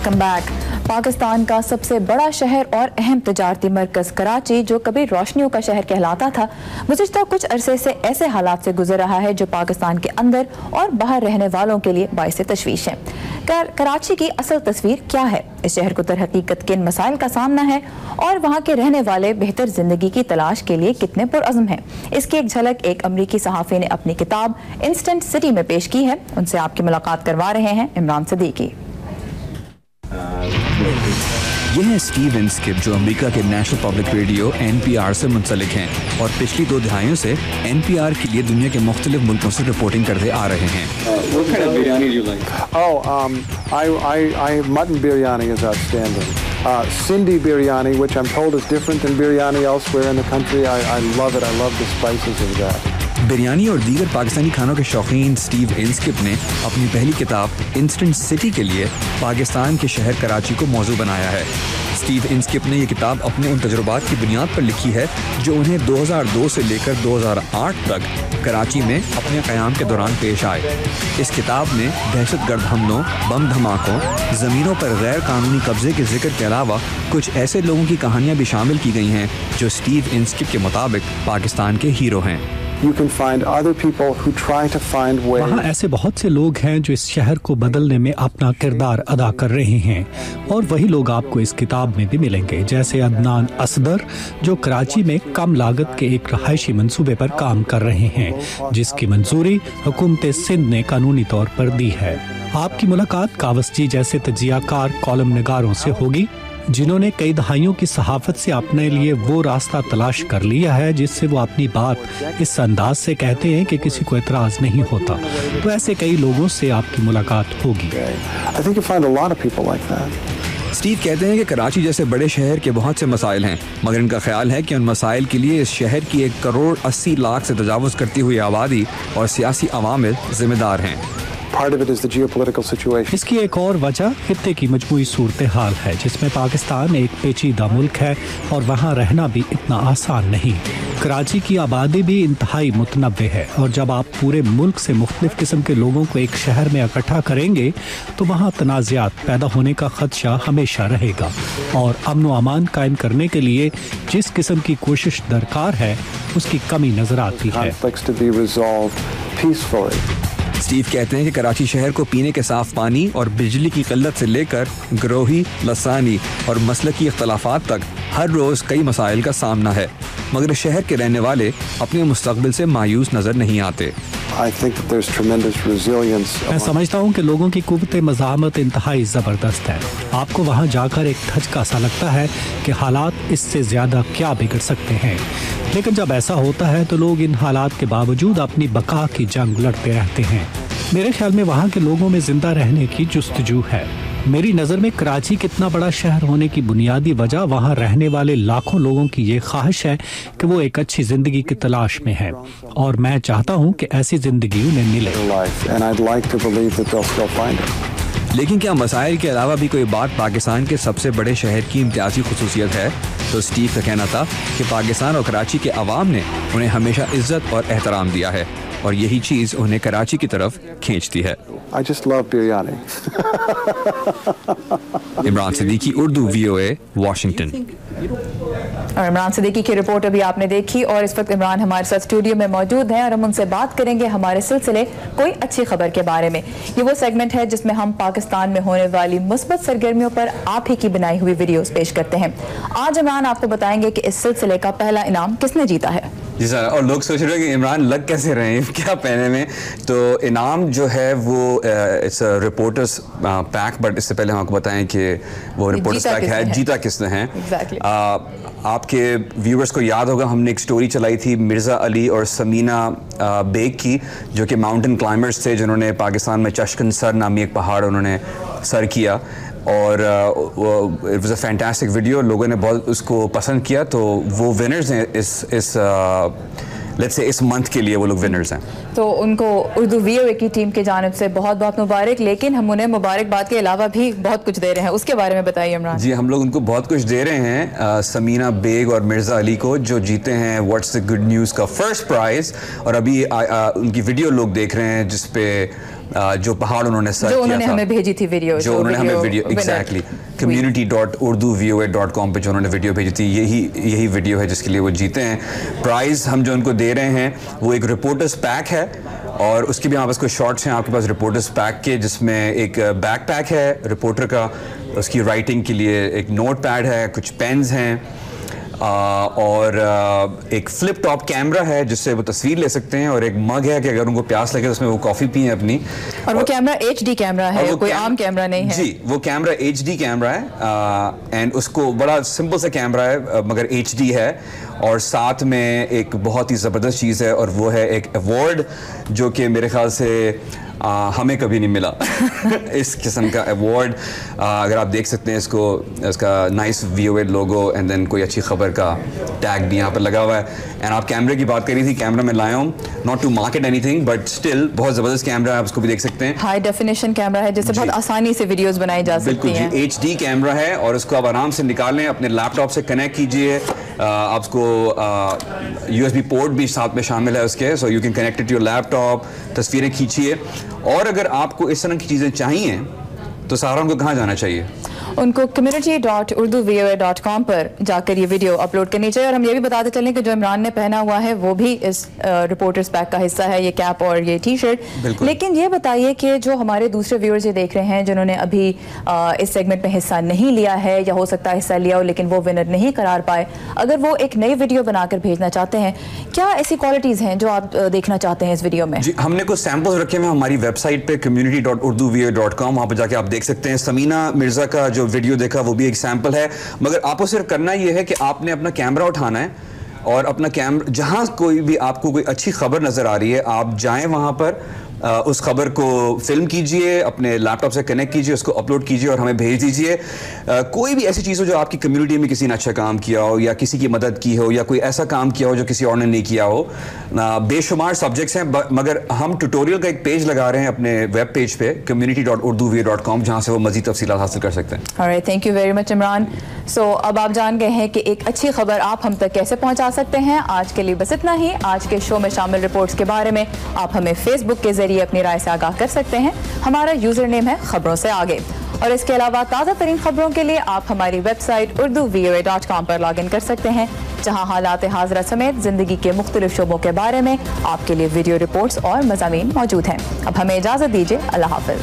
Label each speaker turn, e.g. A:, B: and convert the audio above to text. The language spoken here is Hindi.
A: Welcome back. पाकिस्तान का सबसे बड़ा शहर और अहम तजारती मरकज़ कराची, जो कभी रोशनियों का शहर कहलाता था, गुज़िश्ता कुछ अरसे से ऐसे हालात से गुजर रहा है जो पाकिस्तान के अंदर और बाहर रहने वालों के लिए बाइस तशवीश है। कराची की असल तस्वीर क्या है, इस शहर को दर हकीकत किन मसाइल का सामना है और वहाँ के रहने वाले बेहतर जिंदगी की तलाश के लिए कितने पुरअज़्म हैं, इसकी एक झलक एक अमरीकी सहाफ़ी ने अपनी किताब इंस्टेंट सिटी में पेश की है। उनसे आपकी मुलाकात करवा रहे हैं इमरान सदीकी।
B: ये हैं स्टीव इंस्किप, जो अमेरिका के नेशनल पब्लिक रेडियो NPR से मुंसलिक हैं और पिछली 2 दहाइयों से NPR के लिए दुनिया के मुख्तलिफ मुल्कों से रिपोर्टिंग करते आ रहे हैं।
C: What kind of biryani do you like? Mutton biryani is outstanding. Sindhi biryani, which I'm told is different than biryani elsewhere in the country. I love it. I love the spices of that.
B: Biryani और दीगर पाकिस्तानी खानों के शौकीन स्टीव इंस्किप ने अपनी पहली किताब इंस्टेंट सिटी के लिए पाकिस्तान के शहर कराची को मौजू बनाया है। स्टीव इंस्किप ने यह किताब अपने उन तजुर्बात की बुनियाद पर लिखी है जो उन्हें 2002 से लेकर 2008 तक कराची में अपने क़याम के दौरान पेश आए। इस किताब में दहशतगर्द हमलों, बम धमाकों, ज़मीनों पर गैर कानूनी कब्जे के जिक्र के अलावा कुछ ऐसे लोगों की कहानियाँ भी शामिल की गई हैं जो स्टीव इंस्किप के मुताबिक पाकिस्तान के हीरो हैं।
C: You can find other people who try to find ways.
D: वहाँ ऐसे बहुत से लोग हैं जो इस शहर को बदलने में अपना किरदार अदा कर रहे हैं और वही लोग आपको इस किताब में भी मिलेंगे, जैसे अदनान असदर, जो कराची में कम लागत के एक रहायशी मंसूबे पर काम कर रहे हैं जिसकी मंजूरी हुकूमत सिंध ने कानूनी तौर पर दी है। आपकी मुलाकात कावसजी जैसे तजियाकार कॉलम निगारों से होगी जिन्होंने कई दहाइयों की सहाफत से अपने लिए वो रास्ता तलाश कर लिया है जिससे वो अपनी बात इस अंदाज से कहते हैं कि किसी को एतराज नहीं होता। तो ऐसे कई लोगों से आपकी मुलाकात होगी।
B: स्टीव कहते हैं कि कराची जैसे बड़े शहर के बहुत से मसाइल हैं, मगर इनका ख्याल है कि उन मसाइल के लिए इस शहर की 1 करोड़ 80 लाख से तजावुज़ करती हुई आबादी और सियासी अवामिल जिम्मेदार हैं।
C: Part of it is the geopolitical situation.
D: इसकी एक और वजह खित्ते की मजमूई सूरत हाल है जिसमें पाकिस्तान एक पेचीदा मुल्क है और वहाँ रहना भी इतना आसान नहीं। कराची की आबादी भी इंतहाई मुतनव्वे है और जब आप पूरे मुल्क से मुख्तलिफ किस्म के लोगों को एक शहर में इकट्ठा करेंगे तो वहाँ तनाज़ात पैदा होने का खदशा हमेशा रहेगा और अमन व अमान कायम करने के लिए जिस किस्म की कोशिश दरकार है उसकी कमी नजर आती है।
B: स्टीव कहते हैं कि कराची शहर को पीने के साफ पानी और बिजली की किल्लत से लेकर ग्रोही, लसानी और मसलकी इख्तलाफात तक हर रोज़ कई मसाइल का सामना है, मगर शहर के रहने वाले अपने मुस्तकबिल से मायूस नज़र नहीं आते।
D: मैं समझता हूँ कि लोगों की कुव्वत मज़ामत इंतहाई ज़बरदस्त है। आपको वहाँ जाकर एक धचका सा लगता है कि हालात इससे ज़्यादा क्या बिगड़ सकते हैं, लेकिन जब ऐसा होता है तो लोग इन हालात के बावजूद अपनी बका की जंग लड़ते रहते हैं। मेरे ख्याल में वहाँ के लोगों में जिंदा रहने की जुस्तजू है। मेरी नज़र में कराची कितना बड़ा शहर होने की बुनियादी वजह वहाँ रहने वाले लाखों लोगों की ये ख्वाहिश है कि वो एक अच्छी जिंदगी की तलाश में है और मैं चाहता हूँ कि ऐसी जिंदगी उन्हें मिले।
B: लेकिन क्या मसाइल के अलावा भी कोई बात पाकिस्तान के सबसे बड़े शहर की इम्तियाजी खुसूसियत है? तो स्टीव का कहना था कि पाकिस्तान और कराची के अवाम ने उन्हें हमेशा इज्जत और एहतराम दिया है और यही चीज़ उन्हें कराची की तरफ खींचती है।
C: I just love biryani.
B: Imran Siddiqui, Urdu VOA, Washington.
A: और इमरान सदीकी की रिपोर्ट अभी आपने देखी और इस वक्त इमरान हमारे साथ स्टूडियो में मौजूद हैं और हम उनसे बात करेंगे हमारे सिलसिले कोई अच्छी खबर के बारे में। ये वो सेगमेंट है जिसमें हम पाकिस्तान में होने वाली मुस्बत सरगर्मियों पर आप ही की बनाई हुई वीडियोस पेश करते हैं। आज इमरान आपको बताएंगे कि इस सिलसिले का पहला इनाम किसने जीता है।
B: जी सर, और लोग सोच रहे हैं कि इमरान लग कैसे रहे हैं क्या पहने में, तो इनाम जो है वो इट्स रिपोर्टर्स पैक, बट इससे पहले हम आपको बताएं कि वो रिपोर्टर्स पैक है, जीता किसने है।
A: Exactly.
B: आपके व्यूअर्स को याद होगा हमने एक स्टोरी चलाई थी मिर्ज़ा अली और समीना बेग की, जो कि माउंटेन क्लाइंबर्स थे जिन्होंने पाकिस्तान में चश्कन सर नामी एक पहाड़ उन्होंने सर किया और it was a fantastic video, लोगों ने बहुत उसको पसंद किया, तो वो विनर्स हैं इस लेट्स से इस मंथ के लिए वो लोग विनर्स हैं।
A: तो उनको उर्दू VOA की टीम की जानिब से बहुत बहुत मुबारक, लेकिन हम उन्हें मुबारकबाद के अलावा भी बहुत कुछ दे रहे हैं, उसके बारे में बताइए इमरान।
B: जी, हम लोग उनको बहुत कुछ दे रहे हैं, समीना बेग और मिर्ज़ा अली को, जो जीते हैं व्हाट्स द गुड न्यूज़ का फर्स्ट प्राइज़, और अभी उनकी वीडियो लोग देख रहे हैं जिसपे जो पहाड़ उन्होंने सर्च किया था,
A: उन्होंने हमें भेजी थी वीडियो,
B: जो उन्होंने हमें वीडियो एग्जैक्टली community.urduvoa.com पे जो उन्होंने वीडियो भेजी थी, यही वीडियो है जिसके लिए वो जीते हैं। प्राइज़ हम जो उनको दे रहे हैं वो एक रिपोर्टर्स पैक है, और उसके भी हमारे पास कुछ शॉर्ट्स हैं आपके पास रिपोर्टर्स पैक के, जिसमें एक बैकपैक है रिपोर्टर का, उसकी राइटिंग के लिए एक नोट पैड है, कुछ पेन्स हैं, और एक फ्लिप टॉप कैमरा है जिससे वो तस्वीर ले सकते हैं, और एक मग है कि अगर उनको प्यास लगे तो उसमें वो कॉफ़ी पिए अपनी।
A: और वो कैमरा HD कैमरा है, कोई आम कैमरा नहीं है
B: जी, वो कैमरा HD कैमरा है, एंड उसको बड़ा सिंपल सा कैमरा है मगर HD है, और साथ में एक बहुत ही ज़बरदस्त चीज़ है, और वो है एक अवार्ड जो कि मेरे ख्याल से हमें कभी नहीं मिला इस किस्म का अवार्ड। अगर आप देख सकते हैं इसको, इसका nice VOA logo and then कोई अच्छी खबर का टैग भी यहाँ पर लगा हुआ है। एंड आप कैमरे की बात करी थी, कैमरा मैं लाया हूँ, not to market anything but still बहुत ज़बरदस्त कैमरा है, आप उसको भी देख सकते हैं।
A: हाई डेफिनेशन कैमरा है जिससे बहुत आसानी से वीडियोस बनाई जा सकती हैं।
B: बिल्कुल HD कैमरा है, और उसको आप आराम से निकालें, अपने लैपटॉप से कनेक्ट कीजिए, आप उसको USB पोर्ट भी साथ में शामिल है उसके, so you can connect it to your laptop, तस्वीरें खींचिए। और अगर आपको इस तरह की चीज़ें चाहिए तो सहारा उनको कहाँ जाना चाहिए?
A: उनको community.urduvoa.com पर जाकर ये वीडियो अपलोड करनी चाहिए। और हम ये भी बताते चलें कि जो इमरान ने पहना हुआ है वो भी इस रिपोर्टर्स पैक का हिस्सा है, ये कैप और ये T-शर्ट। लेकिन ये बताइए कि जो हमारे दूसरे व्यूअर्स ये देख रहे हैं जिन्होंने अभी इस सेगमेंट में हिस्सा नहीं लिया है, या हो सकता है हिस्सा लिया हो लेकिन वो विनर नहीं करार पाए, अगर वो एक नई वीडियो बनाकर भेजना चाहते हैं, क्या ऐसी क्वालिटीज़ हैं जो आप देखना चाहते हैं इस वीडियो में?
B: जी, हमने कुछ सैम्पल्स रखे हुए हमारी वेबसाइट पे community.urduvoa.com, वहाँ पर जाके आप देख सकते हैं। समीना मिर्ज़ा का जो वीडियो देखा वो भी एक सैंपल है, मगर आपको सिर्फ करना ये है कि आपने अपना कैमरा उठाना है, और अपना कैमरा जहाँ कोई भी आपको कोई अच्छी खबर नज़र आ रही है, आप जाएं वहाँ पर, उस खबर को फिल्म कीजिए, अपने लैपटॉप से कनेक्ट कीजिए, उसको अपलोड कीजिए और हमें भेज दीजिए। कोई भी ऐसी चीज़ हो जो आपकी कम्युनिटी में किसी ने अच्छा काम किया हो, या किसी की मदद की हो, या कोई ऐसा काम किया हो जो किसी और ने नहीं किया हो। बेशुमार सब्जेक्ट्स हैं, मगर हम ट्यूटोरियल का एक पेज लगा रहे हैं अपने वेब पेज पे community.urduvoa.com, जहाँ से वो मज़ीद तफसीलात हासिल कर सकते हैं।
A: Alright, thank you very much Imran. So अब आप जान गए हैं कि एक अच्छी खबर आप हम तक कैसे पहुँचा सकते हैं। आज के लिए बस इतना ही। आज के शो में शामिल रिपोर्ट्स के बारे में आप हमें फेसबुक के जरिए अपनी राय से आगाह कर सकते हैं। हमारा यूजर नेम है खबरों से आगे, और इसके अलावा ताज़ा तरीन खबरों के लिए आप हमारी वेबसाइट urduvoa.com पर लॉग इन कर सकते हैं, जहां हालात हाज़िरा समेत ज़िंदगी के मुख्तलिफ शोबों के बारे में आपके लिए वीडियो रिपोर्ट्स और मज़ामीन मौजूद हैं। अब हमें इजाज़त दीजिए, अल्लाह हाफ़िज़।